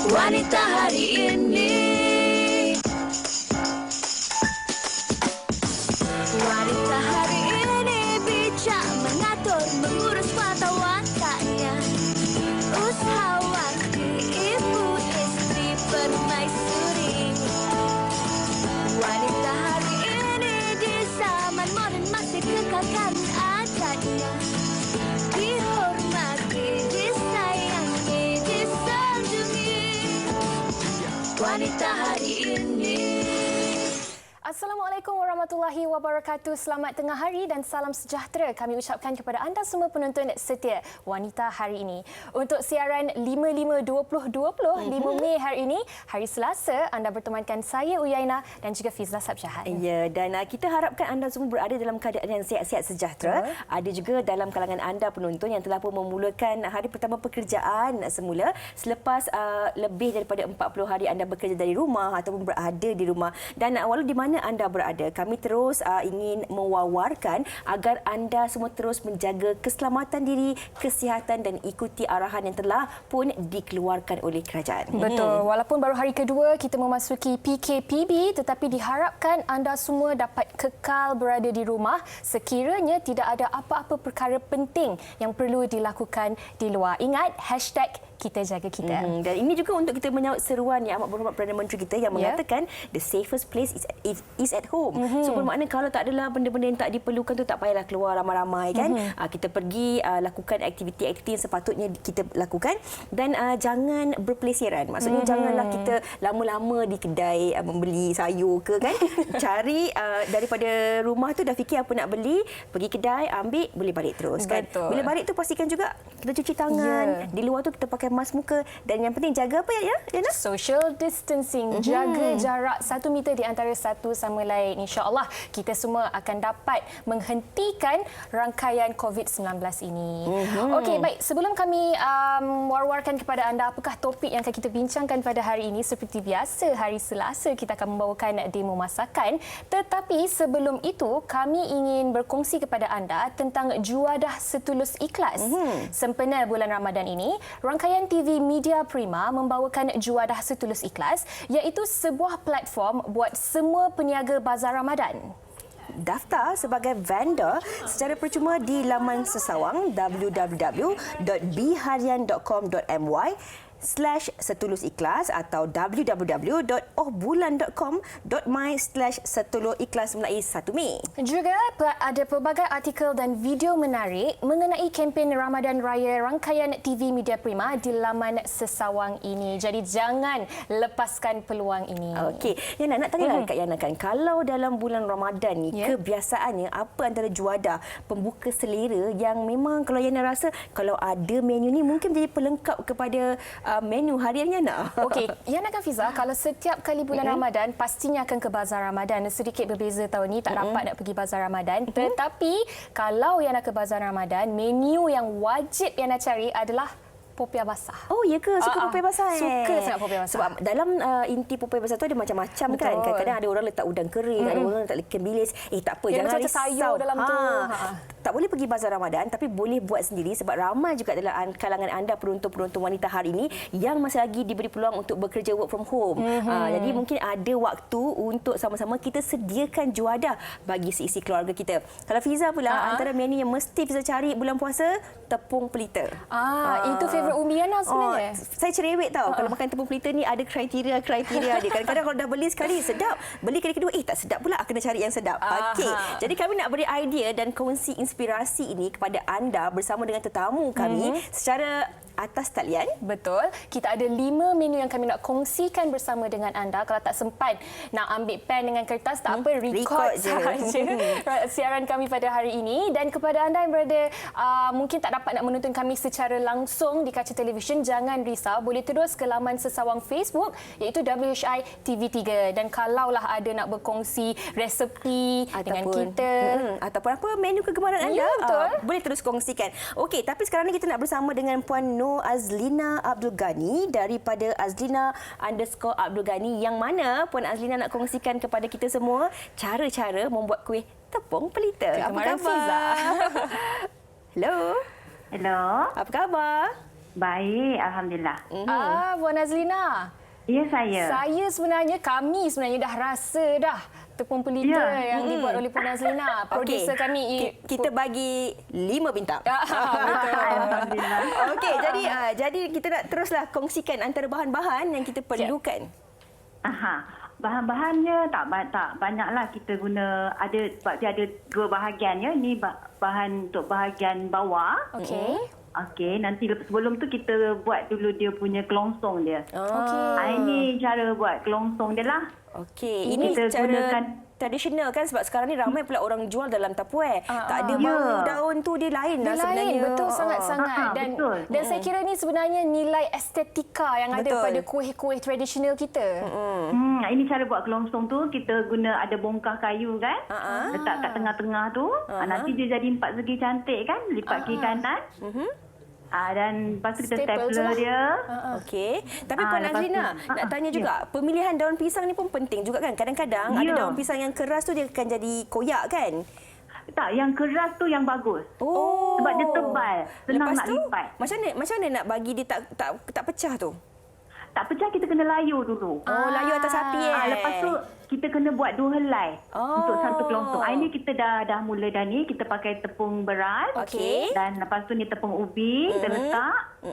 Wanita hari ini. Wanita hari ini bijak mengatur, mengurus mata wataknya. Usahawati, ibu istri permaisuri. Wanita hari ini di zaman modern masih kekalkan adatnya. Dihormati, disayangi, disanjungi. Wanita hari ini. Assalamualaikum warahmatullahi wabarakatuh. Selamat tengah hari dan salam sejahtera kami ucapkan kepada anda semua penonton setia Wanita hari ini. Untuk siaran 55-20-20, 5 Mei hari ini, hari Selasa, anda bertemankan saya Uyaina dan juga Fizla Sabsyahan. Ya, dan kita harapkan anda semua berada dalam keadaan yang sihat-sihat sejahtera. Ada juga dalam kalangan anda penonton yang telah pun memulakan hari pertama pekerjaan semula selepas lebih daripada 40 hari anda bekerja dari rumah ataupun berada di rumah. Dan walau di mana anda berada, kami terus ingin mewawarkan agar anda semua terus menjaga keselamatan diri, kesihatan dan ikuti arahan yang telah pun dikeluarkan oleh kerajaan. Betul. Walaupun baru hari kedua kita memasuki PKPB, tetapi diharapkan anda semua dapat kekal berada di rumah sekiranya tidak ada apa-apa perkara penting yang perlu dilakukan di luar. Ingat, hashtag kita jaga kita. Dan ini juga untuk kita menyahut seruan yang amat berhormat Perdana Menteri kita yang mengatakan the safest place is at home. So bermakna kalau tak adalah benda-benda yang tak diperlukan tu tak payahlah keluar ramai-ramai kan. Kita pergi lakukan aktiviti-aktiviti yang sepatutnya kita lakukan dan jangan berpelesiran. Maksudnya janganlah kita lama-lama di kedai membeli sayur ke kan. Cari daripada rumah tu dah fikir apa nak beli, pergi kedai ambil, boleh balik terus kan. Betul. Bila balik tu pastikan juga kita cuci tangan. Di luar tu kita pakai mask muka dan yang penting jaga apa ya Yana? Social distancing, jaga jarak 1 meter di antara satu sama lain. InsyaAllah kita semua akan dapat menghentikan rangkaian COVID-19 ini. Okey, baik. Sebelum kami war-warkan kepada anda apakah topik yang akan kita bincangkan pada hari ini, seperti biasa hari Selasa kita akan membawakan demo masakan. Tetapi sebelum itu kami ingin berkongsi kepada anda tentang Juadah Setulus Ikhlas. Sempena bulan Ramadan ini, rangkaian TV Media Prima membawakan Juadah Setulus Ikhlas, iaitu sebuah platform buat semua peniaga bazar Ramadan. Daftar sebagai vendor secara percuma di laman sesawang www.bharian.com.my/setulusikhlas atau www.ohbulan.com.my/setulusikhlas mulai 1 Mei. Juga ada pelbagai artikel dan video menarik mengenai kempen Ramadan Raya rangkaian TV Media Prima di laman sesawang ini. Jadi jangan lepaskan peluang ini. Okey, Yana nak tanya kat Yana kan, kalau dalam bulan Ramadan ni kebiasaannya apa antara juadah pembuka selera yang memang kalau Yana rasa kalau ada menu ni mungkin jadi pelengkap kepada menu harian Yana? Okey, Yana kan Fiza, kalau setiap kali bulan Ramadan pastinya akan ke bazar Ramadan. Sedikit berbeza tahun ni, tak dapat nak pergi bazar Ramadan. Tetapi kalau Yana ke bazar Ramadan, menu yang wajib Yana cari adalah popiah basah. Oh, ya ke? Suka popiah basah Suka sangat popiah basah. Sebab dalam inti popiah basah tu ada macam-macam kan. Kadang-kadang ada orang letak udang kering, ada orang letak ikan bilis. Tak apa, jangan risau. Sayur dalam tu. Tak boleh pergi bazar Ramadan tapi boleh buat sendiri sebab ramai juga dalam kalangan anda penonton-penonton wanita hari ini yang masih lagi diberi peluang untuk bekerja work from home. Jadi mungkin ada waktu untuk sama-sama kita sediakan juadah bagi seisi keluarga kita. Kalau Fiza pula, antara menu yang mesti Fiza cari bulan puasa, tepung pelita. Itu favourite Umi Yana sebenarnya. Saya cerewet tau. Kalau makan tepung pelita ni ada kriteria dia. Kadang-kadang kalau dah beli sekali sedap, beli kali kedua tak sedap pula, kena cari yang sedap. Okey. Jadi kami nak beri idea dan kongsi inspirasi ini kepada anda bersama dengan tetamu kami secara atas talian. Betul. Kita ada 5 menu yang kami nak kongsikan bersama dengan anda. Kalau tak sempat nak ambil pen dengan kertas, tak apa, record sahaja siaran kami pada hari ini. Dan kepada anda yang berada mungkin tak dapat nak menonton kami secara langsung di kaca televisyen, jangan risau, boleh terus ke laman sesawang Facebook iaitu WHI TV3. Dan kalaulah ada nak berkongsi resepi dengan kita ataupun apa menu kegemaran anda, boleh terus kongsikan. Okey, tapi sekarang ni kita nak bersama dengan Puan Azlina Abdul Ghani daripada Azlina_Abdul Ghani, yang mana Puan Azlina nak kongsikan kepada kita semua cara-cara membuat kuih tepung pelita. Apa khabar? Fiza. Hello. Hello. Apa khabar? Baik, Alhamdulillah. Puan Azlina. Ya, saya. Kami sebenarnya dah rasa dah tepung pelita yang dibuat oleh Puan Azlina. Produser kami. Kita bagi 5 bintang. Betul. Alhamdulillah. Okey, jadi kita nak teruslah kongsikan antara bahan-bahan yang kita perlukan. Bahan-bahannya tak banyaklah kita guna, sebab dia ada 2 bahagian ya. Ini bahan untuk bahagian bawah. Okey. Okey, nanti sebelum tu kita buat dulu dia punya kelongsong dia. Okey. Ini cara buat kelongsong dia lah. Okey, ini kita cara gunakan tradisional kan, sebab sekarang ni ramai pula orang jual dalam Tupperware. Tak ada bau daun tu, dia lain lah sebenarnya. Betul, sangat-sangat. Dan saya kira ni sebenarnya nilai estetika yang ada pada kuih-kuih tradisional kita. Ini cara buat kelongsong tu, kita guna ada bongkah kayu kan. Letak kat tengah-tengah tu. Nanti dia jadi 4 segi cantik kan. Lipat kiri kanan. Dan lepas tu kita stapler dia. Okey. Tapi Puan Azlina, nak tanya juga, pemilihan daun pisang ni pun penting juga kan? Kadang-kadang ada daun pisang yang keras tu dia akan jadi koyak kan? Tak, yang keras tu yang bagus. Sebab dia tebal. Senang nak lipat. Macam mana nak bagi dia tak pecah tu? Tak pecah, kita kena layur dulu. Layur atas api lepas tu kita kena buat 2 helai untuk satu kelongsong. Ini kita dah mula dah ni. Kita pakai tepung beras. Okey. Dan lepas tu ni tepung ubi kita letak.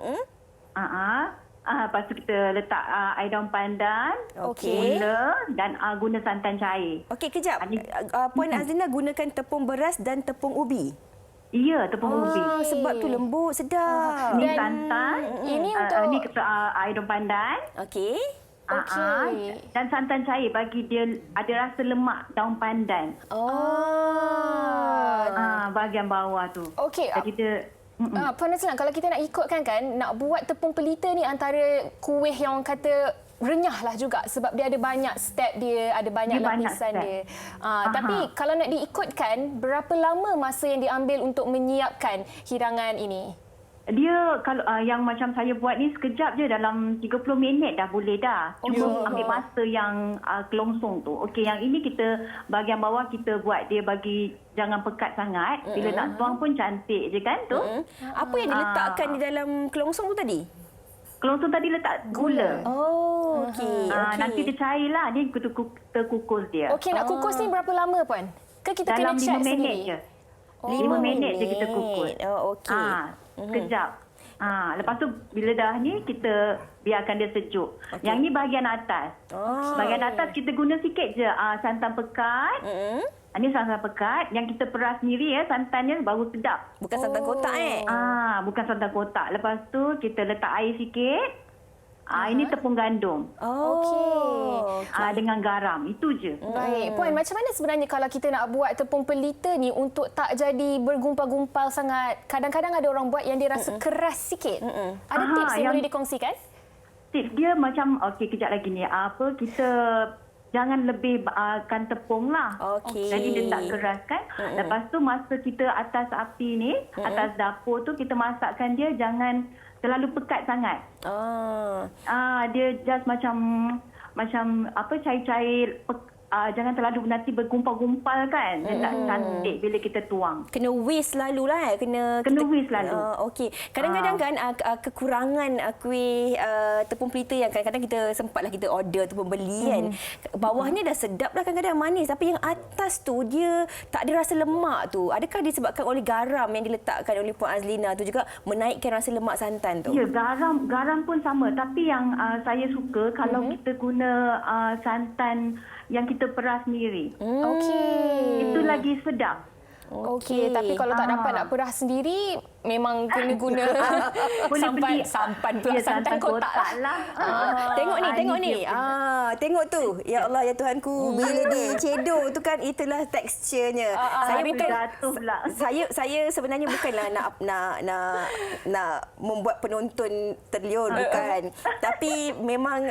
Lepas tu kita letak air daun pandan, gula dan guna santan cair. Okey, kejap. Puan Azlina gunakan tepung beras dan tepung ubi. Ya, tepung ubi. Sebab tu lembut, sedap. Ini santan. Ini untuk ini air daun pandan. Okey. Dan santan cair bagi dia ada rasa lemak daun pandan. Bahagian bawah tu. Okey. Jadi dia Puan Azlina, kalau kita nak ikutkan kan, nak buat tepung pelita ni antara kuih yang orang kata renyah lah juga sebab dia ada banyak step dia, ada banyak lapisan dia. Tapi kalau nak diikutkan, berapa lama masa yang diambil untuk menyiapkan hidangan ini? Dia kalau yang macam saya buat ni sekejap je, dalam 30 minit dah boleh dah. Cuma ambil masa yang kelongsong tu. Okey, yang ini kita bahagian bawah kita buat dia bagi jangan pekat sangat. Bila nak tuang pun cantik je kan tu. Apa yang diletakkan di dalam kelongsong tu tadi? Kelongsong tadi letak gula. Okey. Nanti dia cair lah. Ni kita kukus dia. Okey, nak kukus ni berapa lama Puan? Ke kita dalam kena check 5 minit sendiri? je. 5 minit je kita kukus. Okey. Sekejap. Lepas tu bila dah ni kita biarkan dia sejuk. Yang ni bahagian atas. Bahagian atas kita guna sikit je santan pekat. Ini santan pekat yang kita peras sendiri ya, santannya baru sedap. Bukan santan kotak bukan santan kotak. Lepas tu kita letak air sikit. Ini tepung gandum. Okey. Dengan garam. Itu je. Baik. Puan, macam mana sebenarnya kalau kita nak buat tepung pelita ni untuk tak jadi bergumpal-gumpal sangat? Kadang-kadang ada orang buat yang dia rasa keras sikit. Ada tips yang boleh dikongsikan? Tips dia macam, kejap lagi ni. Kita jangan lebih kan tepung lah. Jadi dia tak keras kan. Lepas tu masa kita atas api ni, atas dapur tu kita masakkan dia jangan terlalu pekat sangat. Dia just macam cair-cair, jangan terlalu nanti bergumpal-gumpal kan. Dia tak cantik bila kita tuang. Kena whisk selalu lah. Kena whisk selalu. Okey. Kadang-kadang kan kekurangan kuih tepung pelita yang kadang-kadang kita sempatlah kita order ataupun beli kan. Bawahnya dah sedap dah, kadang-kadang manis. Tapi yang atas tu dia tak ada rasa lemak tu. Adakah disebabkan oleh garam yang diletakkan oleh Puan Azlina tu juga menaikkan rasa lemak santan tu? Ya, garam pun sama. Tapi yang saya suka kalau kita guna santan yang kita peras sendiri. Itu lagi sedap. Okey, tapi kalau tak dapat nak peras sendiri, memang kena guna sampan pula, santan kotak lah. Tengok ni. Tengok tu. Ya Allah, ya Tuhanku, bila dicedok tu kan, itulah teksturnya. Saya sebenarnya bukanlah nak membuat penonton terliur, bukan. Tapi memang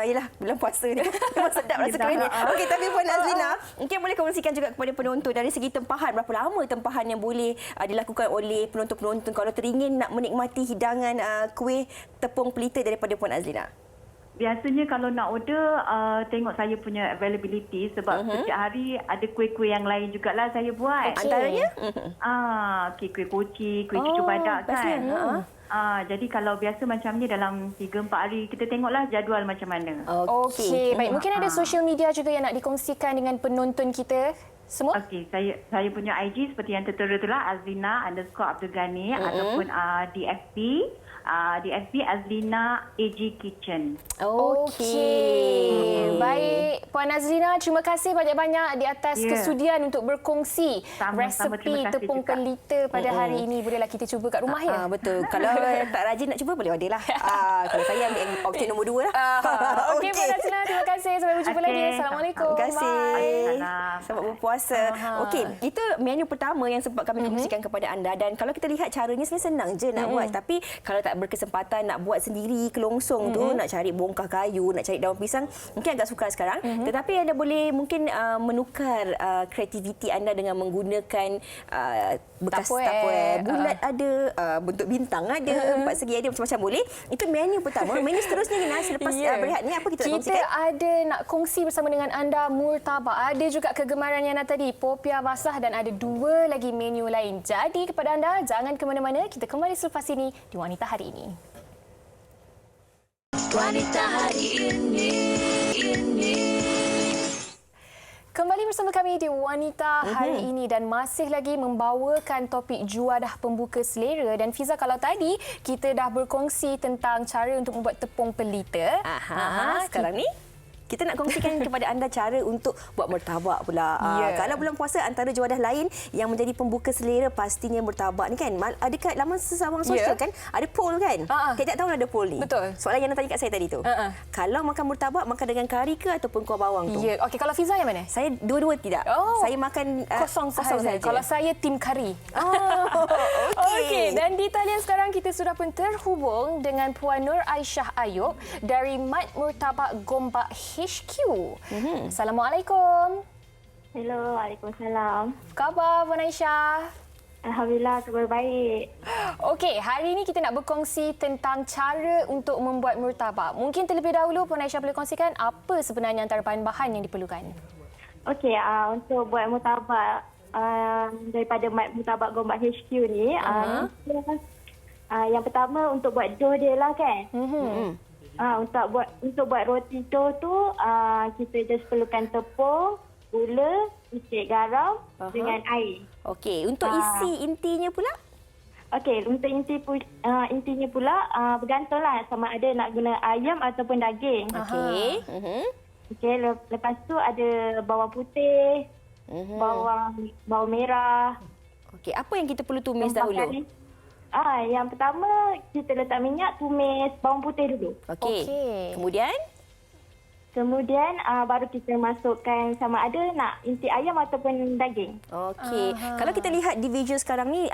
yalah, bulan puasa ni memang sedap rasa kuih ni. Okey, tapi Puan Azlina, mungkin boleh kongsikan juga kepada penonton dari segi tempahan, berapa lama tempahan yang boleh dilakukan oleh penonton-penonton kalau teringin nak menikmati hidangan kuih tepung pelita daripada Puan Azlina? Biasanya kalau nak order, tengok saya punya availability sebab setiap hari ada kuih-kuih yang lain jugalah saya buat. Antaranya? Kuih koci, kuih cucu badak kan. Jadi kalau biasa macam ni dalam 3-4 hari kita tengoklah jadual macam mana. Okey. Baik, mungkin ada social media juga yang nak dikongsikan dengan penonton kita semua? Okey, saya punya IG seperti yang tertera itulah Azlina_Abdul Ghani ataupun di FB. Di FB Azlina AG Kitchen. Okey. Baik, Puan Azlina, terima kasih banyak-banyak di atas kesudian untuk berkongsi resepi tepung pelita pada hari ini. Bolehlah kita cuba kat rumah ya? Betul. Kalau tak rajin nak cuba, boleh order lah. Kalau saya ambil opsi nombor 2 lah. Okey, Puan Azlina, terima kasih. Sampai berjumpa lagi. Assalamualaikum. Terima kasih. Bye. Selamat berpuasa. Okey, itu menu pertama yang sempat kami kongsikan kepada anda. Dan kalau kita lihat caranya sebenarnya senang je nak buat. Tapi kalau tak berkesempatan nak buat sendiri kelongsong tu, nak cari bongkah kayu, nak cari daun pisang, mungkin agak sukar sekarang. Tetapi anda boleh mungkin menukar kreativiti anda dengan menggunakan bekas Tupperware. Bulat ada, bentuk bintang ada, empat segi ada, macam-macam boleh. Itu menu pertama. Menu seterusnya Nina, selepas berehat ni apa kita nak kongsikan? Kita ada nak kongsi bersama dengan anda murtabak. Ada juga kegemaran Yana tadi, popiah basah, dan ada 2 lagi menu lain. Jadi kepada anda, jangan ke mana-mana. Kita kembali selepas ini di Wanita Hari Ini. Wanita Hari Ini. Kembali bersama kami di Wanita Hari Ini dan masih lagi membawakan topik juadah pembuka selera. Dan Fiza, kalau tadi kita dah berkongsi tentang cara untuk membuat tepung pelita. Sekarang ni kita nak kongsikan kepada anda cara untuk buat murtabak pula. Kalau bulan puasa, antara juadah lain yang menjadi pembuka selera pastinya murtabak ni kan. Ada kat laman sesama sosial kan, ada poll kan. Tiap-tiap tahun ada poll ni. Betul. Soalan yang tanya kat saya tadi tu. Kalau makan murtabak, makan dengan kari ke ataupun kuah bawang tu? Ya. Okey, kalau Fiza yang mana? Saya dua-dua tidak. Saya makan Kosong sahaja. Kalau saya tim kari. Okey. Dan di talian sekarang kita sudah pun terhubung dengan Puan Nur Aisyah Ayub dari Mat Murtabak Gombak HQ. Assalamualaikum. Hello, Waalaikumsalam. Apa khabar Puan Aisyah? Alhamdulillah, khabar baik. Okey, hari ini kita nak berkongsi tentang cara untuk membuat murtabak. Mungkin terlebih dahulu Puan Aisyah boleh kongsikan apa sebenarnya antara bahan-bahan yang diperlukan? Okey, untuk buat murtabak daripada Mat Murtabak Gombak HQ ni, yang pertama untuk buat dough dia lah kan. Untuk buat roti dough tu, kita just perlukan tepung, gula, sikit garam dengan air. Okey, untuk isi intinya pula? Okey, untuk intinya pula bergantunglah sama ada nak guna ayam ataupun daging. Okey. Okey, lepas tu ada bawang putih, bawang merah. Okey, apa yang kita perlu tumis dahulu? Yang pertama kita letak minyak, tumis bawang putih dulu. Okey. Kemudian baru kita masukkan sama ada nak inti ayam ataupun daging. Okey. Kalau kita lihat di video sekarang ni,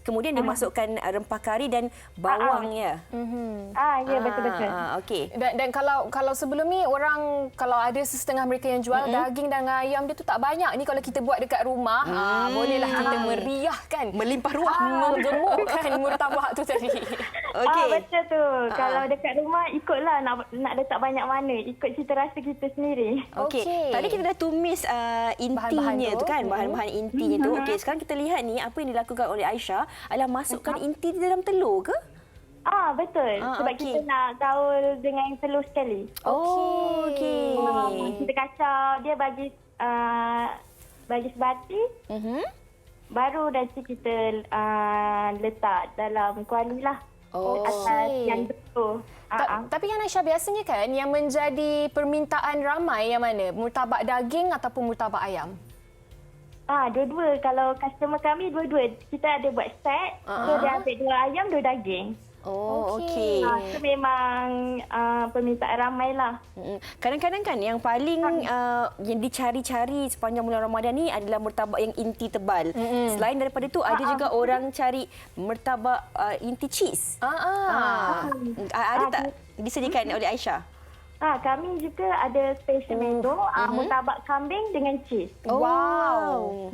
kemudian dimasukkan rempah kari dan bawang ya. Ya, betul-betul. Okey. Dan kalau sebelum ni orang kalau ada setengah mereka yang jual daging dan ayam dia tu tak banyak. Ni kalau kita buat dekat rumah, bolehlah kita meriahkan, melimpah ruah, menggemukkan murtabak tu tadi. Okey. Betul tu. Kalau dekat rumah ikutlah nak letak banyak mana, ikut cita rasa kita sendiri. Okey. Tadi kita dah tumis intinya tu kan, bahan-bahan intinya tu. Okey, sekarang kita lihat ni apa yang dilakukan oleh Aisyah adalah masukkan inti di dalam telur ke? Betul. Sebab kita nak gaul dengan telur sekali. Okey. Kita kacau, dia bagi sebati. Baru nanti kita letak dalam kuali lah. Atas yang betul. Tapi yang Aisyah biasanya kan yang menjadi permintaan ramai yang mana? Murtabak daging ataupun murtabak ayam? Dua-dua. Kalau customer kami dua-dua. Kita ada buat set. So dia ambil 2 ayam, 2 daging. Okey. Itu memang permintaan ramai lah. Kadang-kadang kan yang paling yang dicari-cari sepanjang bulan Ramadan ni adalah murtabak yang inti tebal. Selain daripada itu ada juga orang cari murtabak inti cheese. Ada tak disediakan oleh Aisyah? Kami juga ada special menu murtabak kambing dengan cheese. Wow.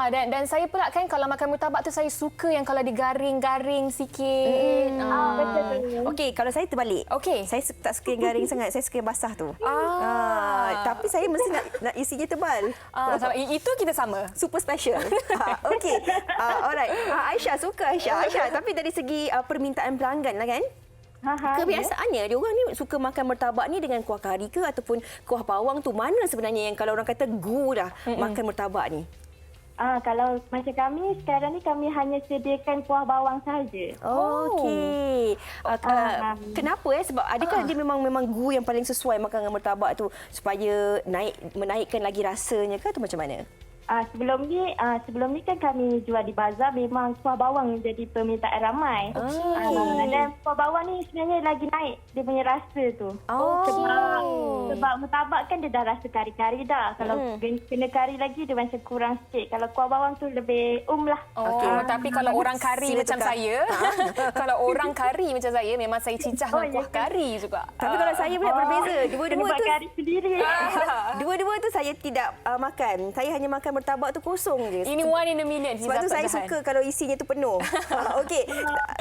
Dan saya pula kan kalau makan murtabak tu saya suka yang kalau digaring-garing sikit. Betul. Okey, kalau saya terbalik. Okey. Saya tak suka yang garing sangat, saya suka yang basah tu. Tapi saya mesti nak isinya tebal. Itu kita sama. Super special. Okey. Alright. Aisyah suka Aisyah. Tapi dari segi permintaan pelanggan lah kan? Kebiasaannya dia orang ni suka makan martabak ni dengan kuah kari ke ataupun kuah bawang tu, mana sebenarnya yang kalau orang kata dah makan martabak ni? Kalau macam kami sekarang ni kami hanya sediakan kuah bawang saja. Okey. Kenapa Sebab adakah dia memang gu yang paling sesuai makan dengan martabak tu supaya menaikkan lagi rasanya ke atau macam mana? Sebelum ni kan kami jual di bazar, memang kuah bawang jadi permintaan ramai. Dan kuah bawang ni sebenarnya lagi naik dia punya rasa tu. Sebab murtabak kan dia dah rasa kari-kari dah. Kalau kena kari lagi dia macam kurang sikit. Kalau kuah bawang tu lebih lah. Tapi kalau orang kari macam saya, kalau orang kari macam saya, memang saya cicah dengan kuah kari juga. Tapi kalau saya pula berbeza. Dua-dua tu kari sendiri. Dua-dua tu saya tidak makan. Saya hanya makan martabak tu kosong je. Ini one in a million. Sebab tu saya suka kalau isinya tu penuh. Okey.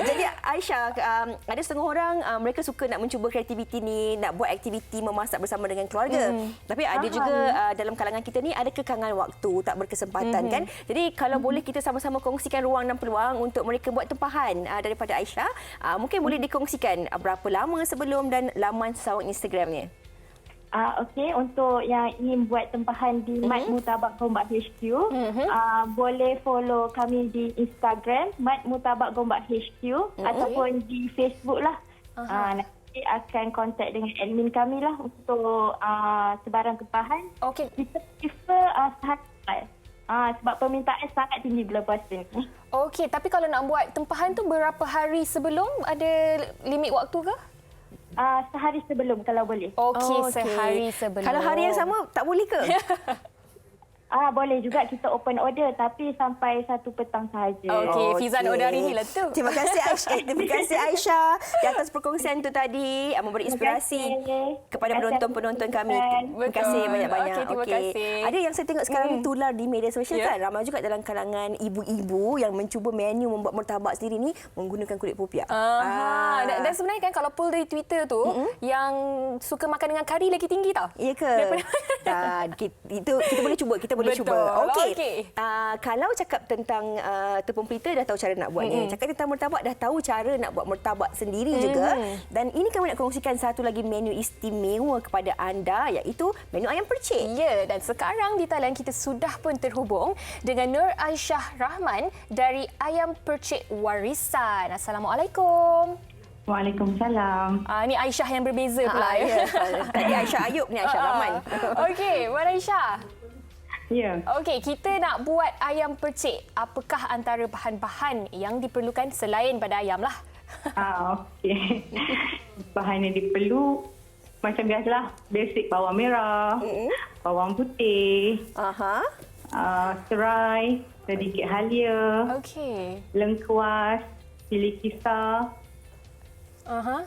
Jadi Aisyah, ada setengah orang mereka suka nak mencuba kreativiti ni, nak buat aktiviti memasak bersama dengan keluarga. Tapi ada juga dalam kalangan kita ni ada kekangan waktu, tak berkesempatan kan. Jadi kalau boleh kita sama-sama kongsikan ruang dan peluang untuk mereka buat tempahan daripada Aisyah, mungkin boleh dikongsikan berapa lama sebelum dan laman sawang Instagramnya. Okey, untuk yang ingin buat tempahan di Mat Murtabak Gombak HQ, boleh follow kami di Instagram Mat Murtabak Gombak HQ ataupun di Facebook lah. Nanti akan kontak dengan admin kami lah untuk sebarang tempahan. Okey. Kita prefer sehari. Sebab permintaan sangat tinggi bulan puasa ni. Okey, tapi kalau nak buat tempahan tu berapa hari sebelum? Ada limit waktu ke? Sehari sebelum kalau boleh. Okey, sehari sebelum. Kalau hari yang sama tak boleh ke? Boleh juga kita open order tapi sampai 1 petang sahaja. Okey, Fizan order hari ni lah tu. Terima kasih Aisyah. Terima kasih Aisyah di atas perkongsian tu tadi, memberi inspirasi kepada penonton-penonton kami. Terima kasih banyak-banyak. Okey, terima kasih. Ada yang saya tengok sekarang ni tular di media sosial kan. Ramai juga dalam kalangan ibu-ibu yang mencuba menu membuat martabak sendiri ni menggunakan kulit popiah. Dan sebenarnya kan kalau poll dari Twitter tu yang suka makan dengan kari lagi tinggi tau. Ya ke? Itu kita boleh cuba. Kita boleh cuba. Okey. Kalau cakap tentang tepung pita dah tahu cara nak buatnya. Cakap tentang martabak dah tahu cara nak buat martabak sendiri juga. Dan ini kami nak kongsikan satu lagi menu istimewa kepada anda, iaitu menu ayam percik. Ya, dan sekarang di talian kita sudah pun terhubung dengan Nur Aisyah Rahman dari Ayam Percik Warisan. Assalamualaikum. Waalaikumsalam. Ini Aisyah yang berbeza pula. Tadi Aisyah Ayub ni Aisyah Rahman. Okey, Wan Aisyah. Ya. Okey, kita nak buat ayam percik. Apakah antara bahan-bahan yang diperlukan selain pada ayam lah? Okey. Bahan yang diperlu macam biasalah, basic bawang merah, bawang putih, serai, sedikit halia, lengkuas, cili kisar,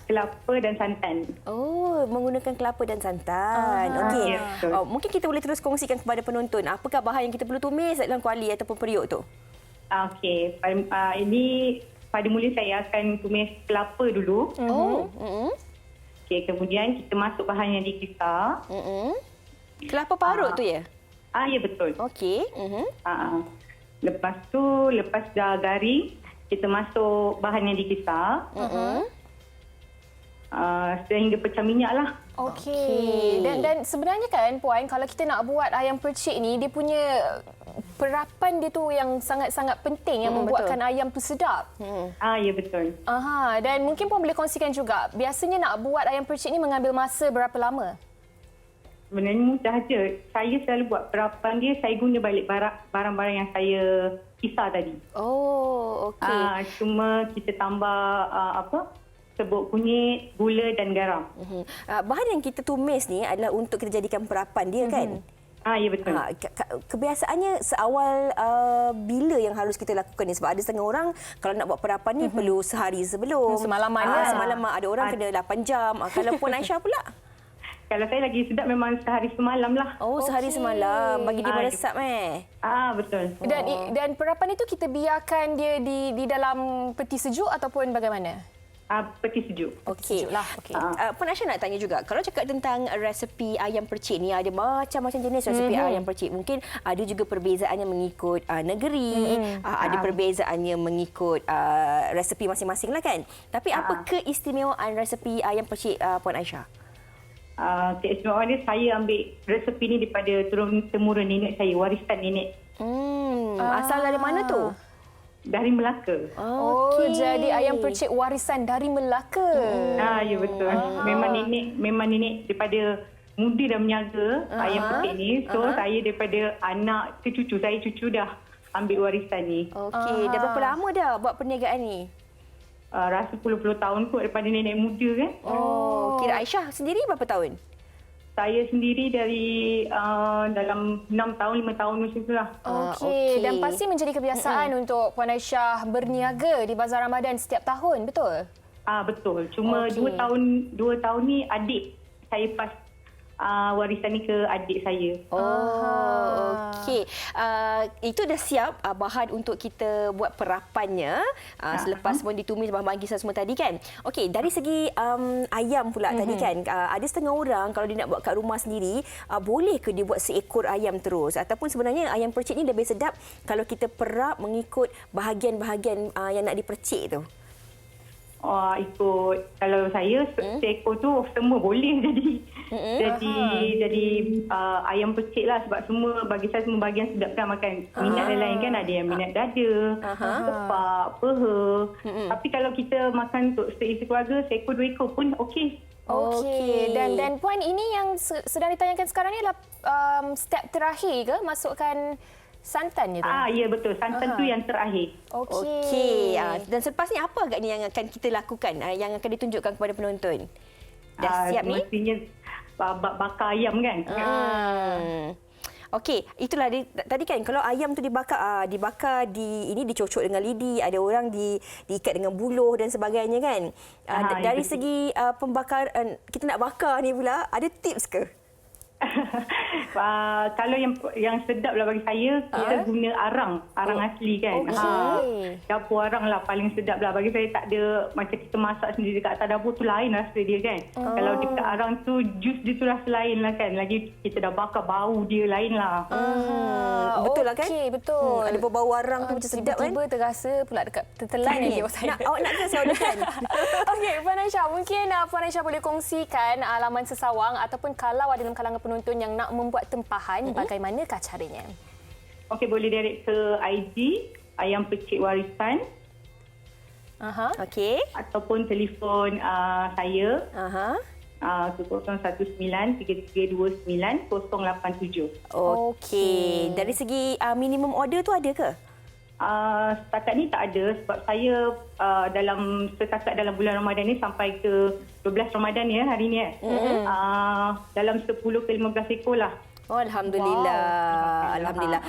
kelapa dan santan. Menggunakan kelapa dan santan. Okey. Mungkin kita boleh terus kongsikan kepada penonton apakah bahan yang kita perlu tumis dalam kuali ataupun periuk tu. Okey. Ini pada mula saya akan tumis kelapa dulu. Okey, kemudian kita masuk bahan yang dikisar. Kelapa parut tu ya? Ya, betul. Okey. Lepas dah garing, kita masuk bahan yang dikisar. Sehingga pecah minyak lah. Okey. Dan sebenarnya kan Puan, kalau kita nak buat ayam percik ni, dia punya perapan dia tu yang sangat-sangat penting yang membuatkan ayam tu sedap. Ya, betul. Dan mungkin Puan boleh kongsikan juga, biasanya nak buat ayam percik ni mengambil masa berapa lama? Sebenarnya mudah je. Saya selalu buat perapan dia, saya guna balik barang-barang yang saya kisar tadi. Okey. Cuma kita tambah serbuk kunyit, gula dan garam. Bahan yang kita tumis ni adalah untuk kita jadikan perapan dia kan? Ya betul. Kebiasaannya seawal bila yang harus kita lakukan ni? Sebab ada setengah orang kalau nak buat perapan ni perlu sehari sebelum. Semalaman. Semalam. Ada orang kena 8 jam. Kalau Puan Aisyah pula? Kalau saya lagi sedap memang sehari semalam lah. Sehari semalam. Bagi dia meresap Betul. Dan perapan itu kita biarkan dia di dalam peti sejuk ataupun bagaimana? Peti sejuk. Okey. Sejuk lah. Okay. Puan Aisyah nak tanya juga, kalau cakap tentang resepi ayam percik ni, ada macam-macam jenis resepi ayam percik. Mungkin ada juga perbezaannya mengikut negeri, ada perbezaannya mengikut resepi masing-masing lah kan. Tapi apa keistimewaan resepi ayam percik Puan Aisyah? Keistimewaan dia, saya ambil resepi ni daripada turun-temurun nenek saya, warisan nenek. Asal dari mana tu? Dari Melaka. Jadi ayam percik warisan dari Melaka. Ya betul. Memang nenek daripada muda dah menjaga ayam percik ni. So saya daripada anak ke cucu, saya cucu dah ambil warisan ni. Okey, dah berapa lama dah buat perniagaan ni? Rasa puluh-puluh tahun kot daripada nenek muda kan. Kira Aisyah sendiri berapa tahun? Saya sendiri dari dalam 6 tahun, 5 tahun macam itulah. Okey. Dan pasti menjadi kebiasaan untuk Puan Aisyah berniaga di Bazar Ramadan setiap tahun, betul? Betul. Cuma 2 tahun ni adik saya pas warisan ni ke adik saya. Okey. Itu dah siap bahan untuk kita buat perapannya selepas pun ditumis bahan-bahan kisar semua tadi kan. Okey, dari segi ayam pula tadi kan, ada setengah orang kalau dia nak buat kat rumah sendiri, boleh ke dia buat seekor ayam terus, ataupun sebenarnya ayam percik ni lebih sedap kalau kita perap mengikut bahagian-bahagian yang nak dipercik tu? Ikut kalau saya seekor tu semua boleh jadi ayam percik lah, sebab semua bagi saya semua bahagian sedap kan makan. Minat lain-lain kan, ada yang minat dada, kepak, peha. Tapi kalau kita makan untuk seisi keluarga, seekor 2 ekor pun okey. Okey. Dan Puan, ini yang sedang ditayangkan sekarang ni adalah step terakhir ke masukkan santan tu? Ya betul. Santan tu yang terakhir. Okey. Dan selepas ni apa agaknya yang akan kita lakukan, yang akan ditunjukkan kepada penonton? Dah siap ni? Mestinya bakar ayam kan. Okey, itulah tadi kan kalau ayam tu dibakar dicocok dengan lidi, ada orang diikat dengan buluh dan sebagainya kan. Dari segi pembakaran, kita nak bakar ni pula, ada tips ke? Kalau yang sedap lah bagi saya, kita guna arang asli kan. Dapur arang lah paling sedap lah bagi saya. Tak ada macam kita masak sendiri dekat atas dapur tu, lain rasa dia kan. Kalau dekat arang tu, jus dia tu rasa lain lah kan. Lagi kita dah bakar, bau dia lain lah. Betul lah kan? Okey, betul. Ada bau arang tu macam sedap kan? Tiba-tiba terasa pula dekat tertelan ni saya. Awak nak ke saya orderkan? Okey, Puan Aisyah, mungkin Puan Aisyah boleh kongsikan laman sesawang ataupun kalau ada dalam kalangan penonton yang nak membuat tempahan, bagaimanakah caranya? Okey, boleh direct ke IG Ayam Percik Warisan. Okey. Ataupun telefon saya. Ke 019-3329-087. Okey. Dari segi minimum order tu ada ke? Setakat ni tak ada, sebab saya setakat dalam bulan Ramadan ni sampai ke 12 Ramadan ni hari ni dalam 10 ke 15 ekor lah. Alhamdulillah. Wow. Alhamdulillah.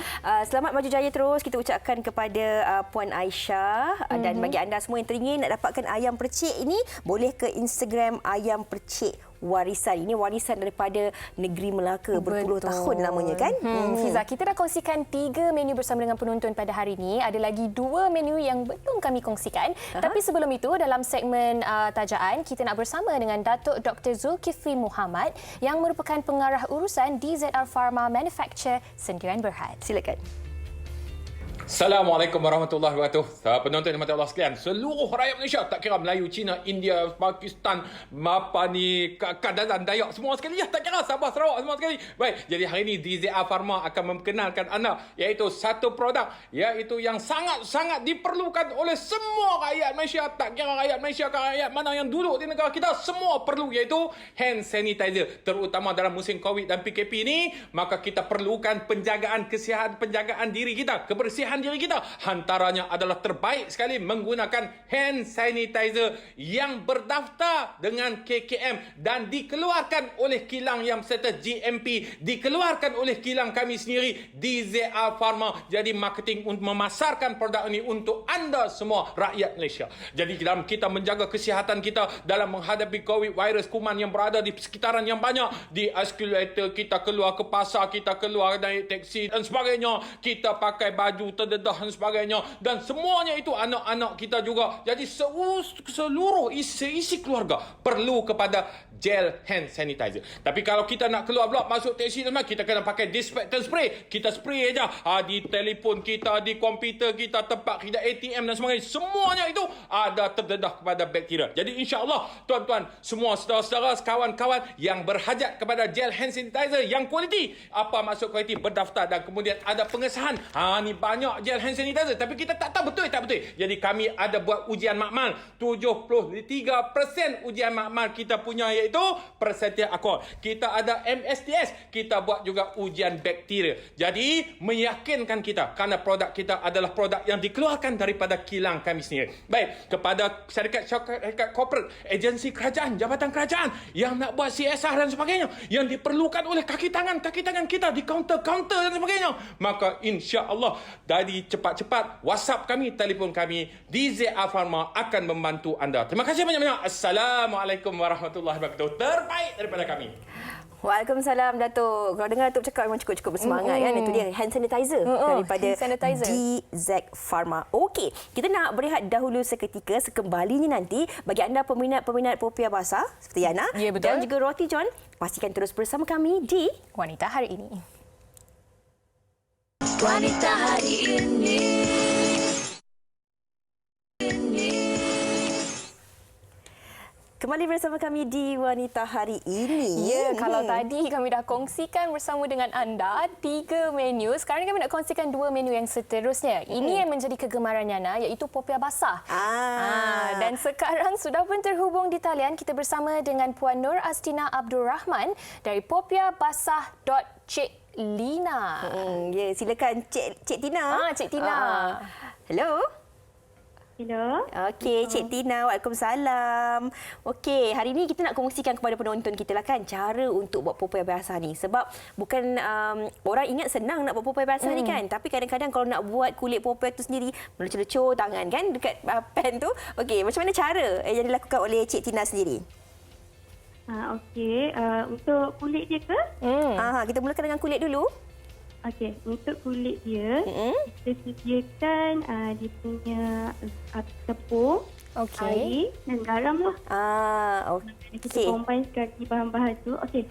Selamat maju jaya terus kita ucapkan kepada Puan Aisyah. Dan bagi anda semua yang teringin nak dapatkan ayam percik ini, boleh ke Instagram Ayam Percik Warisan. Ini warisan daripada negeri Melaka. Berpuluh tahun lamanya kan. Fiza, kita dah kongsikan 3 menu bersama dengan penonton pada hari ini. Ada lagi 2 menu yang belum kami kongsikan. Tapi sebelum itu, dalam segmen tajaan, kita nak bersama dengan Datuk Dr. Zulkifli Muhammad yang merupakan pengarah urusan DZR Pharma Manufacture Sendirian Berhad. Silakan. Assalamualaikum warahmatullahi wabarakatuh. Penonton yang Allah sekalian, seluruh rakyat Malaysia, tak kira Melayu, Cina, India, Pakistan, Kadazan, Dayak, semua sekali ya, tak kira Sabah, Sarawak, semua sekali. Baik, jadi hari ini DZR Pharma akan memperkenalkan anda iaitu satu produk iaitu yang sangat-sangat diperlukan oleh semua rakyat Malaysia, tak kira rakyat Malaysia ke rakyat mana yang duduk di negara kita, semua perlu, iaitu hand sanitizer. Terutama dalam musim COVID dan PKP ini, maka kita perlukan penjagaan kesihatan, penjagaan diri kita, kebersihan diri kita. Antaranya adalah terbaik sekali menggunakan hand sanitizer yang berdaftar dengan KKM dan dikeluarkan oleh kilang yang serta GMP, dikeluarkan oleh kilang kami sendiri DZA Pharma. Jadi marketing untuk memasarkan produk ini untuk anda semua rakyat Malaysia. Jadi dalam kita menjaga kesihatan kita dalam menghadapi COVID virus kuman yang berada di sekitaran yang banyak, di eskalator kita keluar ke pasar, kita keluar naik teksi dan sebagainya, kita pakai baju terdedah dan sebagainya, dan semuanya itu anak-anak kita juga. Jadi seluruh isi keluarga perlu kepada gel hand sanitizer. Tapi kalau kita nak keluar pula masuk teksi dan kita kena pakai disinfectant spray. Kita spray aja di telefon kita, di komputer kita, tempat kita ATM dan sebagainya. Semuanya itu ada terdedah kepada bakteria. Jadi insya-Allah tuan-tuan semua, saudara-saudara, kawan-kawan yang berhajat kepada gel hand sanitizer yang kualiti, apa maksud kualiti, berdaftar dan kemudian ada pengesahan. Ni banyak gel hand sanitizer tapi kita tak tahu betul tak betul. Jadi kami ada buat ujian makmal. 73% ujian makmal kita punya iaitu persentian alkohol. Kita ada MSTS, kita buat juga ujian bakteria. Jadi meyakinkan kita kerana produk kita adalah produk yang dikeluarkan daripada kilang kami sendiri. Baik, kepada syarikat corporate, agensi kerajaan, jabatan kerajaan yang nak buat CSR dan sebagainya, yang diperlukan oleh kaki tangan kita di kaunter-kaunter dan sebagainya, maka insya-Allah dari cepat-cepat WhatsApp kami, telefon kami DZA Pharma akan membantu anda. Terima kasih banyak-banyak. Assalamualaikum warahmatullahi wabarakatuh. Terbaik daripada kami. Waalaikumsalam, Datuk. Kalau dengar Datuk cakap memang cukup bersemangat kan. Itu dia hand sanitizer daripada DZ Pharma. Okey, kita nak berehat dahulu seketika. Sekembalinya nanti bagi anda peminat-peminat popiah basah seperti Yana dan juga Roti John, pastikan terus bersama kami di Wanita Hari Ini. Wanita Hari Ini. Kembali bersama kami di Wanita Hari Ini. Ya, kalau tadi kami dah kongsikan bersama dengan anda 3 menu, sekarang kami nak kongsikan 2 menu yang seterusnya. Ini yang menjadi kegemaran Yana, iaitu popiah basah. Dan sekarang sudah pun terhubung di talian kita bersama dengan Puan Nur Astina Abdul Rahman dari popiahbasah.Cik Lina. Ya, silakan Cik Tina. Cik Tina. Hello. Hello. Okey, Cik Tina, waalaikumsalam. Okey, hari ini kita nak kongsikan kepada penonton kita lah kan cara untuk buat popiah basah ni. Sebab bukan orang ingat senang nak buat popiah basah ni kan. Tapi kadang-kadang kalau nak buat kulit popiah tu sendiri, melecur-lecur tangan kan dekat pan tu. Okey, macam mana cara yang dilakukan oleh Cik Tina sendiri? Okey, untuk kulit dia ke? Kita mulakan dengan kulit dulu. Okey, untuk kulit dia, kita sediakan dia punya tepung, air dan garam lah. Okey. Kita combine sekali bahan-bahan tu. Okey.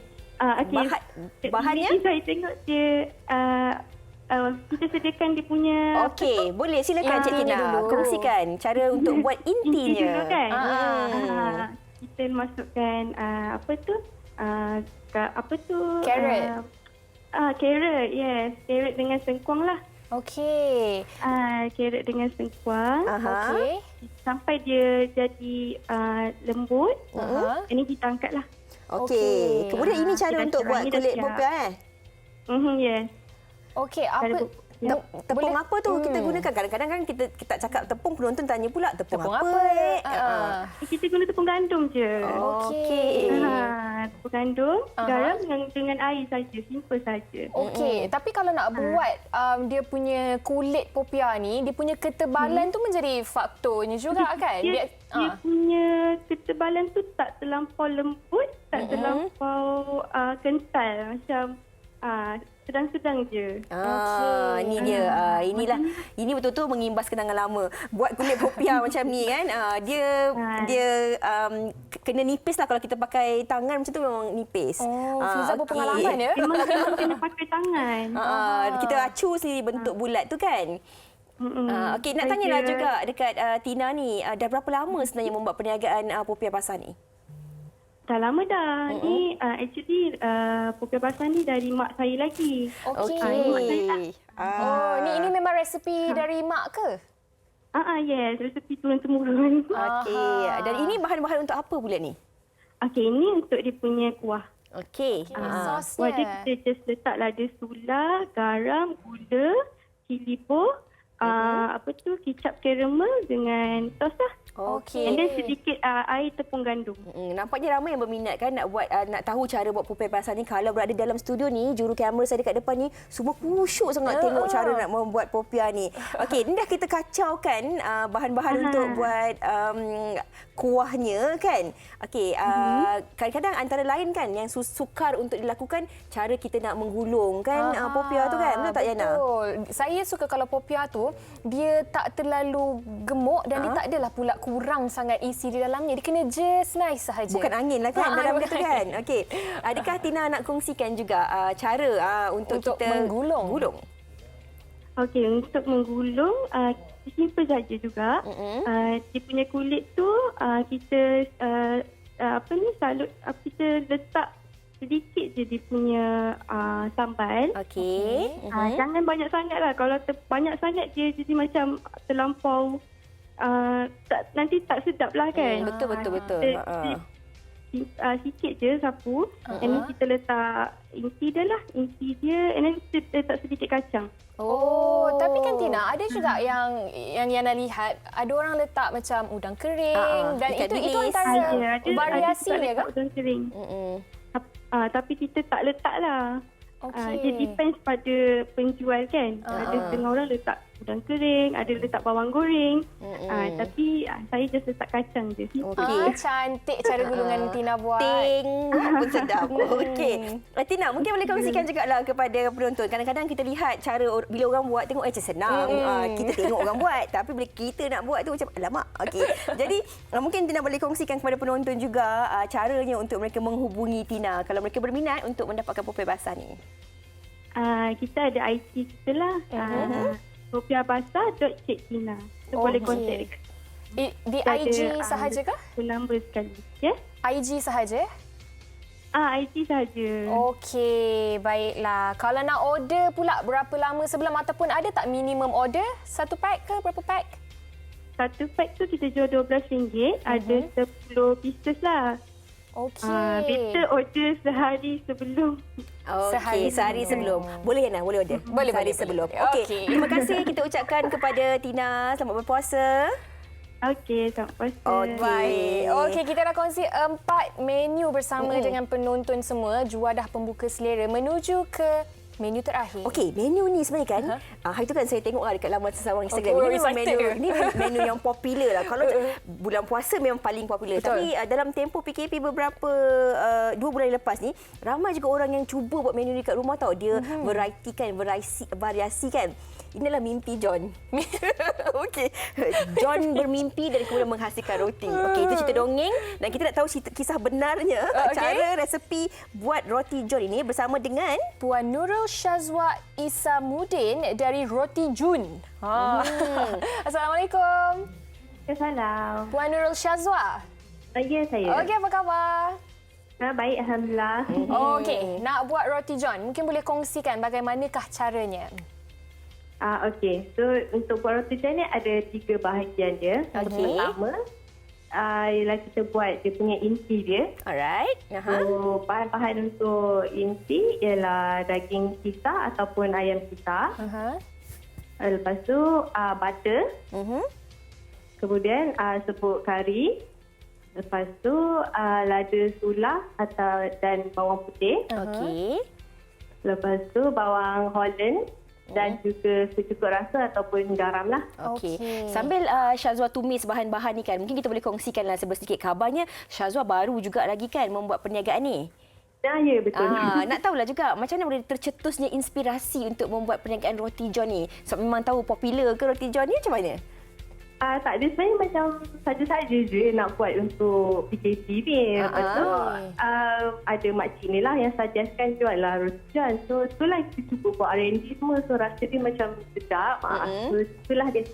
Bahannya? Saya tengok dia, kita sediakan dia punya... Okey, boleh silakan Cik Tina kongsikan cara untuk buat intinya. Dulu kan? Kita masukkan Carrot. Carrot, yes. Carrot dengan sengkuang lah. Okey. Carrot dengan sengkuang. Okey. Sampai dia jadi lembut. Ini kita angkat lah. Okey. Kemudian ini cara untuk buat kulit popiah Yes. Okey, apa tepung apa tu kita gunakan? Kadang-kadang kan kita tak cakap tepung, penonton tanya pula tepung apa? Kita guna tepung gandum je. Okey. Tepung gandum, garam dengan air saja, simple saja. Okey, tapi kalau nak buat dia punya kulit popiah ni, dia punya ketebalan tu menjadi faktornya juga kan? Dia punya ketebalan tu tak terlampau lembut, tak terlampau kental, macam sedang-sedang je. Ini dia. Ini betul-betul mengimbas kenangan lama. Buat kulit popiah macam ni kan. Dia kena nipis lah. Kalau kita pakai tangan macam tu memang nipis. Fiza berpengalaman ya. Memang kena pakai tangan. Kita acu sendiri bentuk bulat tu kan. Okey, nak tanyalah juga dekat Tina ni. Dah berapa lama sebenarnya membuat perniagaan popiah basah ni? Dah lama dah. Ni actually popiah basah ni dari mak saya lagi. Okey. Ini memang resepi dari mak ke? Yes, resepi turun-temurun. Okey. Dan ini bahan-bahan untuk apa pula ni? Okey, ini untuk dia punya kuah. Okey. Sosnya. Kuah dia kita just letaklah dia sula, garam, gula, cili bawang, kicap caramel dengan tos lah. Okey. And then sedikit air tepung gandum. Nampaknya ramai yang berminat kan nak buat nak tahu cara buat popeye basah ni. Kalau berada dalam studio ni, juru kamera saya dekat depan ni semua khusyuk sangat tengok cara nak membuat popia ni. Okey, ni dah kita kacaukan bahan-bahan untuk buat kuahnya kan. Okey, kadang-kadang antara lain kan yang sukar untuk dilakukan cara kita nak menggulung kan popia tu kan. Betul tak Yana? Betul. Saya suka kalau popia tu dia tak terlalu gemuk dan dia tak adalah pula kurang sangat isi di dalamnya. Dia kena just nice sahaja. Bukan angin lah kan dalam dia tu kan. Okey. Adakah Tina nak kongsikan juga cara untuk kita menggulung? Okey, untuk menggulung simple saja juga. Dia punya kulit tu kita salut kita letak sedikit je dia punya sambal. Okey. Jangan banyak sangat lah. Kalau banyak sangat dia jadi macam terlampau nanti tak sedap lah kan. Betul. Sikit je sapu. And then kita letak inti dia lah. Inti dia. And then kita letak sedikit kacang. Tapi kan Tina, ada juga yang Yana lihat, ada orang letak macam udang kering dan itu antara variasinya kan? Udang kering. Tapi kita tak letak lah. Dia depends pada penjual kan. Ada setengah orang letak udang kering, ada letak bawang goreng. Tapi saya just letak kacang je. Cantik cara gulungan Tina buat. Pun sedap. Okey. Tina, mungkin boleh kongsikan juga lah kepada penonton. Kadang-kadang kita lihat cara bila orang buat, tengok macam senang. Kita tengok orang buat. Tapi bila kita nak buat tu macam alamak. Okey. Jadi mungkin Tina boleh kongsikan kepada penonton juga caranya untuk mereka menghubungi Tina kalau mereka berminat untuk mendapatkan popeye basah ni. Kita ada IT kita lah. popiabasah.cik.tina. Boleh kontak dekat. Di IG sahaja kah? Nombor sekali. Ya? IG sahaja? IG sahaja. Okey, baiklah. Kalau nak order pula berapa lama sebelum ataupun ada tak minimum order? Satu pack ke berapa pack? Satu pack tu kita jual RM12. Ada 10 pieces lah. Okey. Better order sehari sebelum. Sehari sebelum. Boleh Yana, boleh order. Boleh sehari sebelum. Okey. Terima kasih kita ucapkan kepada Tina. Selamat berpuasa. Okey, selamat puasa. Baik. Okey, kita dah kongsi 4 menu bersama dengan penonton semua. Juadah pembuka selera menuju ke menu terakhir. Okey, menu ni sebenarnya kan, hari tu kan saya tengok dekat laman sesawang Instagram. Ini memang menu yang popular lah. Kalau bulan puasa memang paling popular. Betul. Tapi dalam tempoh PKP beberapa 2 bulan lepas ni, ramai juga orang yang cuba buat menu ni kat rumah tau. Dia variasi kan. Inilah mimpi John. Okey. John bermimpi dan kemudian menghasilkan roti. Okey, itu cerita dongeng dan kita nak tahu kisah benarnya cara resepi buat roti John ini bersama dengan Puan Nurul Syazwa Isamuddin dari Roti Jun. Assalamualaikum. Assalamualaikum. Puan Nurul Syazwa. Ya, saya. Okey, apa khabar? Baik, Alhamdulillah. Okey, nak buat roti John, mungkin boleh kongsikan bagaimanakah caranya? Okey. So, untuk buat roti John ni ada 3 bahagian dia. Pertama, ialah kita buat dia punya inti dia. Alright. So, bahan-bahan untuk inti ialah daging kita ataupun ayam kita. Lepas tu, butter. Kemudian, serbuk kari. Lepas tu, lada sula dan bawang putih. Okey. Lepas tu, bawang Holland. Dan juga secukup rasa ataupun garam lah. Okey. Sambil Syazwa tumis bahan-bahan ni kan, mungkin kita boleh kongsikanlah sedikit kabarnya. Syazwa baru juga lagi kan membuat perniagaan ni. Ya, betul. Nak tahulah juga macam mana boleh tercetusnya inspirasi untuk membuat perniagaan roti John ni. Sebab memang tahu popular ke roti John ni macam mana? Tak ada, sebenarnya macam saja-saja je nak buat untuk PKP ni. Lepas tu ada makcik ni lah yang suggestkan jual lah roti John. So itulah kita cuba buat R&D semua. So rasa dia macam sedap. So itulah dia.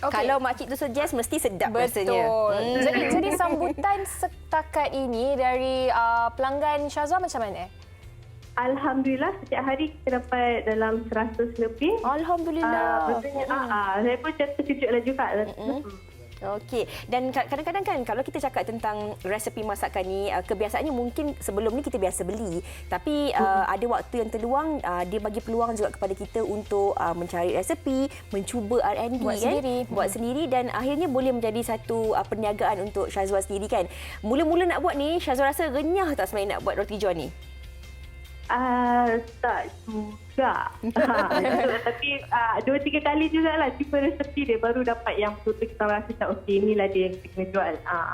Kalau makcik tu suggest mesti sedap rasanya. Betul. Jadi sambutan setakat ini dari pelanggan Syazwa macam mana? Alhamdulillah, setiap hari kita dapat dalam 100 lebih. Alhamdulillah. Saya pun terkejut lah juga. Okey. Dan kadang-kadang kan kalau kita cakap tentang resepi masakan ni, kebiasaannya mungkin sebelum ni kita biasa beli. Tapi ada waktu yang terluang, dia bagi peluang juga kepada kita untuk mencari resepi, mencuba R&D buat sendiri dan akhirnya boleh menjadi satu perniagaan untuk Syazwa sendiri kan. Mula-mula nak buat ni, Syazwa rasa renyah tak sebenarnya nak buat roti john ni? Tak juga. Tapi 2-3 kali jugalah cuba resepi dia baru dapat yang betul-betul kita rasa tak okey, inilah dia yang kita kena jual.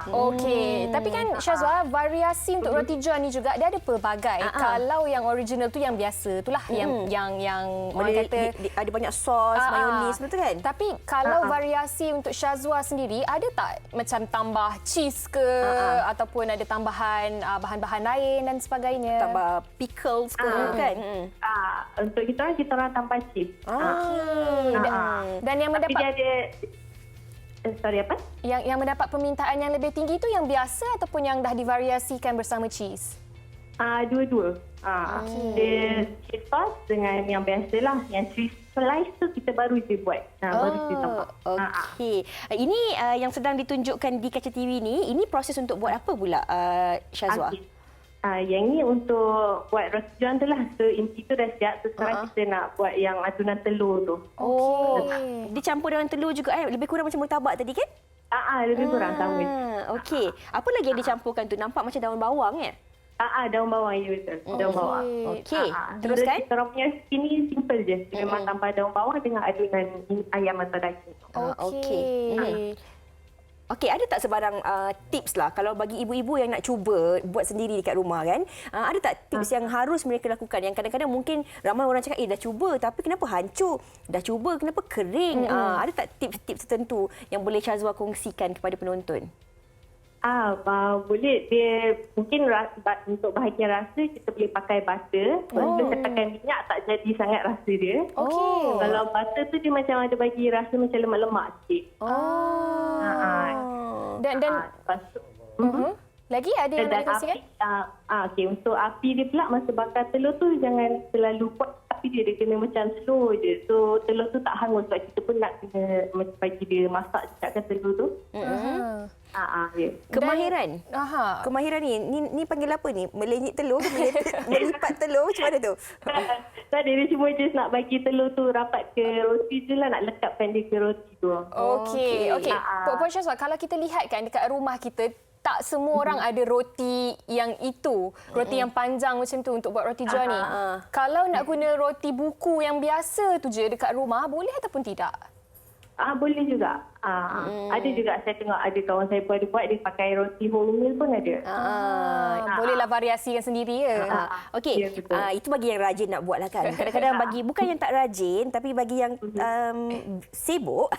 Okey, tapi kan Syazwa, variasi untuk roti john ni juga dia ada pelbagai. Kalau yang original tu yang biasa, itulah yang orang kata ada banyak sos, mayonis, betul kan? Tapi kalau variasi untuk Syazwa sendiri, ada tak macam tambah cheese ke ataupun ada tambahan bahan-bahan lain dan sebagainya? Tambah pickles ke kan? Untuk kita orang tambah chip. Dan yang mendapat dia ada sorry apa? Yang mendapat permintaan yang lebih tinggi tu yang biasa ataupun yang dah divariasikan bersama cheese? Dua-dua. Dia cheese sauce dengan yang biasalah. Yang cheese slice tu kita baru je buat. Baru je tambah. Okey. Ini yang sedang ditunjukkan di kaca TV ni, ini proses untuk buat apa pula Syazwa? Yang ni untuk buat roti john tu lah. So, inti tu dah siap. So, sekarang kita nak buat yang adunan telur tu. Dicampur dengan telur juga lebih kurang macam murtabak tadi kan? Lebih kurang sama. Okey. Apa lagi yang dicampurkan tu? Nampak macam daun bawang ya? Daun bawang, ya betul. Daun bawang. Okey. Teruskan? Kita orang punya ini simple je. Memang tambah daun bawang dengan adunan ayam atau daging. Okey. Okey, ada tak sebarang tips lah kalau bagi ibu-ibu yang nak cuba buat sendiri dekat rumah kan? Ada tak tips yang harus mereka lakukan yang kadang-kadang mungkin ramai orang cakap dah cuba tapi kenapa hancur? Dah cuba kenapa kering? Ada tak tips-tips tertentu yang boleh Syazwa kongsikan kepada penonton? Boleh. Dia mungkin untuk bahagian rasa kita boleh pakai butter. Kalau kita pakai minyak tak jadi sangat rasa dia. Kalau butter tu dia macam ada bagi rasa macam lemak-lemak sikit. Dan lagi ada yang nak dikongsikan? Okey, untuk api dia pula masa bakar telur tu jangan terlalu kuat api dia kena macam slow je. So telur tu tak hangus sebab kita pun nak kena bagi dia masak dekat telur tu. Ya. Kemahiran. Kemahiran ni panggil apa ni? Melenyit telur ke melipat telur macam mana tu? Tak ada, dia cuma just nak bagi telur tu rapat ke roti je lah, nak lekapkan dia ke roti tu. Okey. Puan Syazwa, kalau kita lihat kan dekat rumah kita, tak semua orang ada roti yang itu. Roti yang panjang macam tu untuk buat roti john ni. Kalau nak guna roti buku yang biasa tu je dekat rumah, boleh ataupun tidak? Boleh juga. Ada juga saya tengok ada kawan saya pun ada buat, dia pakai roti wholemeal pun ada. Bolehlah variasikan sendiri ya. Okey, itu bagi yang rajin nak buat lah kan. Kadang-kadang bagi bukan yang tak rajin tapi bagi yang sibuk.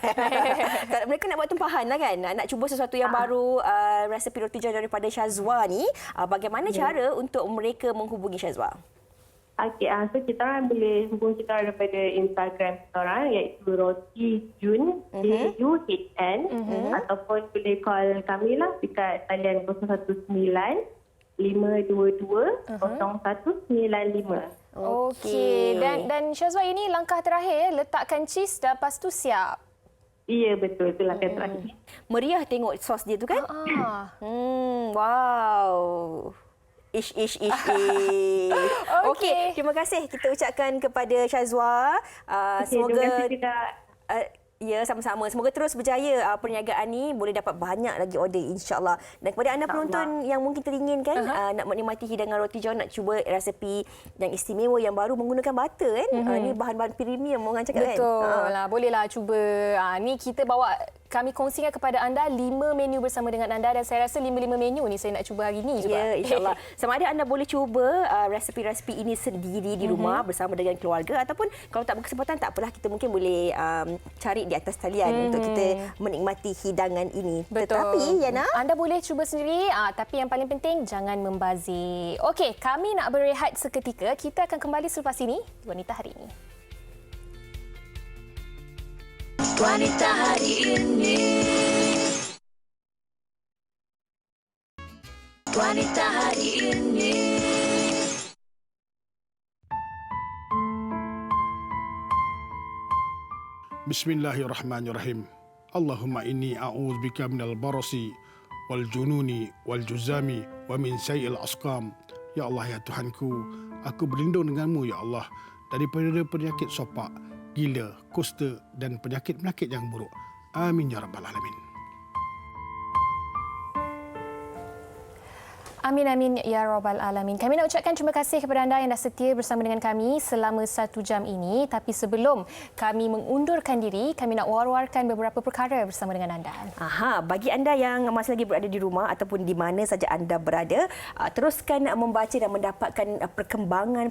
Mereka nak buat tempahan lah kan. Nak cuba sesuatu yang baru, resepi roti john daripada Syazwa ni. Bagaimana cara untuk mereka menghubungi Syazwa? Okey, so kita orang boleh hubungi kita orang daripada Instagram kita orang iaitu Roti Jun, JUHN, ataupun boleh call kami lah dekat talian 019-522-0195. Okey, dan Syazwa ini langkah terakhir, letakkan cheese dah lepas tu siap. Ya, betul. Itu langkah terakhir. Meriah tengok sos dia tu kan? Wow. Ish. Okey, terima kasih kita ucapkan kepada Syazwa. Semoga terima kasih juga. Ya, sama-sama. Semoga terus berjaya perniagaan ni, boleh dapat banyak lagi order insya-Allah. Dan kepada anda penonton yang mungkin teringin kan nak menikmati hidangan roti john, nak cuba resepi yang istimewa yang baru menggunakan butter kan. Ni bahan-bahan premium orang cakap kan. Betul lah, bolehlah cuba. Ni kita bawa, kami kongsikan kepada anda 5 menu bersama dengan anda dan saya rasa 5 menu ni saya nak cuba hari ni juga. Ya, insya-Allah. Sama ada anda boleh cuba resepi-resepi ini sendiri di rumah bersama dengan keluarga ataupun kalau tak berkesempatan tak apalah, kita mungkin boleh cari di atas talian untuk kita menikmati hidangan ini. Betul. Tetapi Yana, anda boleh cuba sendiri, tapi yang paling penting jangan membazir. Okey, kami nak berehat seketika. Kita akan kembali selepas ini Wanita Hari Ini. Wanita hari ini. Wanita hari ini. Bismillahirrahmanirrahim. Allahumma inni a'udzubika minal barasi wal jununi wal juzami wa min sayyi'il asqam. Ya Allah, ya Tuhanku, aku berlindung denganmu, ya Allah, daripada penyakit sopak, gila, kusta dan penyakit-penyakit yang buruk. Amin ya rabbal alamin. Amin, amin, ya Rabbal Alamin. Kami nak ucapkan terima kasih kepada anda yang dah setia bersama dengan kami selama 1 jam ini. Tapi sebelum kami mengundurkan diri, kami nak war-warkan beberapa perkara bersama dengan anda. Bagi anda yang masih lagi berada di rumah ataupun di mana saja anda berada, teruskan membaca dan mendapatkan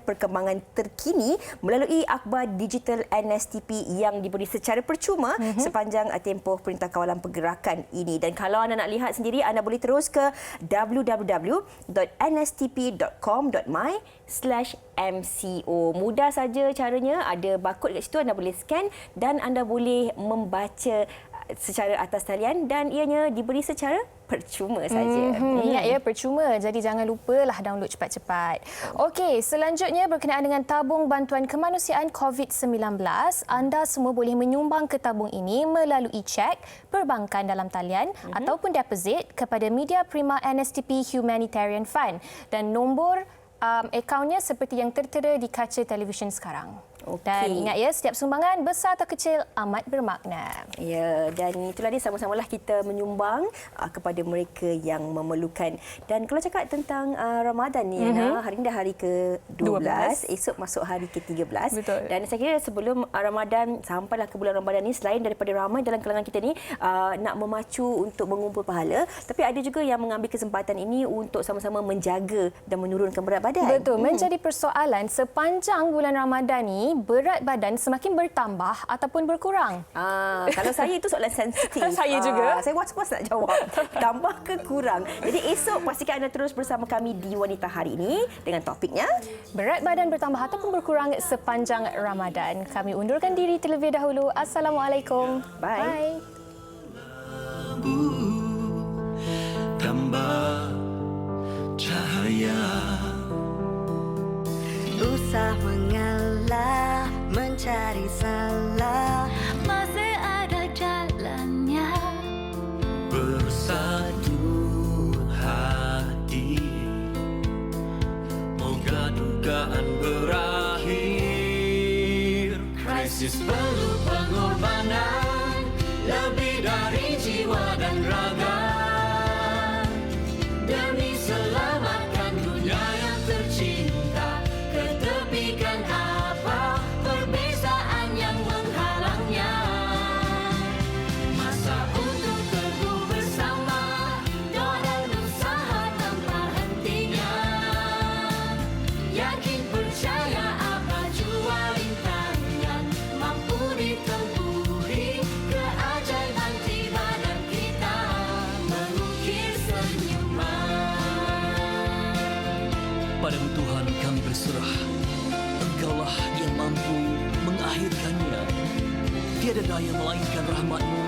perkembangan terkini melalui akhbar digital NSTP yang diberi secara percuma sepanjang tempoh Perintah Kawalan Pergerakan ini. Dan kalau anda nak lihat sendiri, anda boleh terus ke www.nstp.com.my/MCO. Mudah saja caranya, ada barcode kat situ, anda boleh scan dan anda boleh membaca secara atas talian dan ianya diberi secara percuma saja. Ingat ya, percuma. Jadi jangan lupalah download cepat-cepat. Okey, selanjutnya berkenaan dengan tabung bantuan kemanusiaan COVID-19, anda semua boleh menyumbang ke tabung ini melalui cek, perbankan dalam talian ataupun deposit kepada Media Prima NSTP Humanitarian Fund dan nombor akaunnya seperti yang tertera di kaca televisyen sekarang. Dan ingat ya, setiap sumbangan besar atau kecil amat bermakna. Ya, dan itulah dia, sama-samalah kita menyumbang kepada mereka yang memerlukan. Dan kalau cakap tentang Ramadan ni, hari ini dah hari ke-12, esok masuk hari ke-13. Betul. Dan saya kira sebelum Ramadan, sampailah ke bulan Ramadan ni, selain daripada ramai dalam kalangan kita ni nak memacu untuk mengumpul pahala, tapi ada juga yang mengambil kesempatan ini untuk sama-sama menjaga dan menurunkan berat badan. Betul, menjadi persoalan sepanjang bulan Ramadan ni, berat badan semakin bertambah ataupun berkurang? Kalau saya itu soalan sensitif. Saya juga. Saya was-was nak jawab. Tambah ke kurang? Jadi esok pastikan anda terus bersama kami di Wanita Hari ini dengan topiknya berat badan bertambah ataupun berkurang sepanjang Ramadan. Kami undurkan diri terlebih dahulu. Assalamualaikum. Bye. Tambah cahaya, Usah mengalah, mencari salah, masih ada jalannya. bersatu hati, moga dugaan berakhir. Krisis perlu pengorbanan, lebih dari jiwa dan raga, demi selamatkan dunia yang tercinta. Ketepikan apa perbezaan yang menghalangnya, masa untuk teguh bersama, doa dan usaha tanpa hentinya. Yakin percaya apa jua rintangan mampu ditempuhi, keajaiban tiba dan kita mengukir senyuman. Padamu Tuhan kami berserah, Engkaulah yang mampu mengakhirkannya. Tiada daya melainkan rahmat-Mu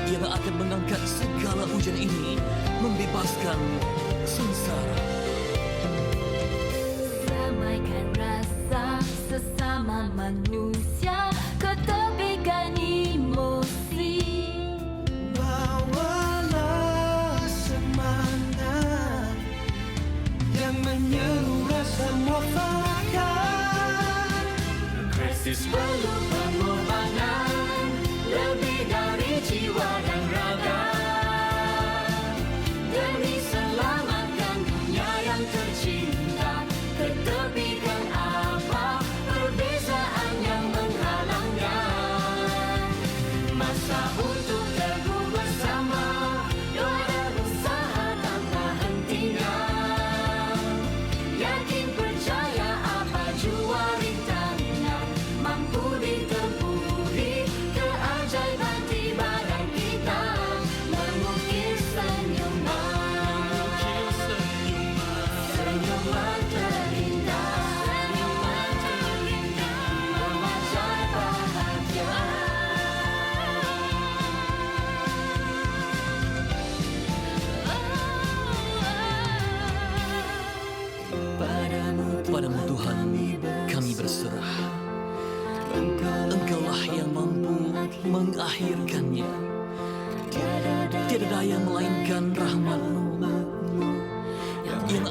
yang akan mengangkat segala ujian ini, membebaskan sengsara. Damaikan rasa sesama manusia, ketepikan emosi. Bawalah semangat yang menyeru rasa muafakat. Krisis perlu pengorbanan, lebih dari jiwa dan raga, demi selamatkan dunia yang tercinta. Ketepikan apa perbezaan yang menghalangnya, masa untuk teguh bersama, doa dan usaha tanpa hentinya. Yakin percaya apa jua rintangan mampu ditempuhi, keajaiban tiba dan kita mengukir senyuman. Senyuman terindah, senyuman terindah, memancar bahagia. Padamu Tuhan kami berserah, Engkaulah yang mampu mengakhirkannya. Tiada daya melainkan rahmat-Mu yang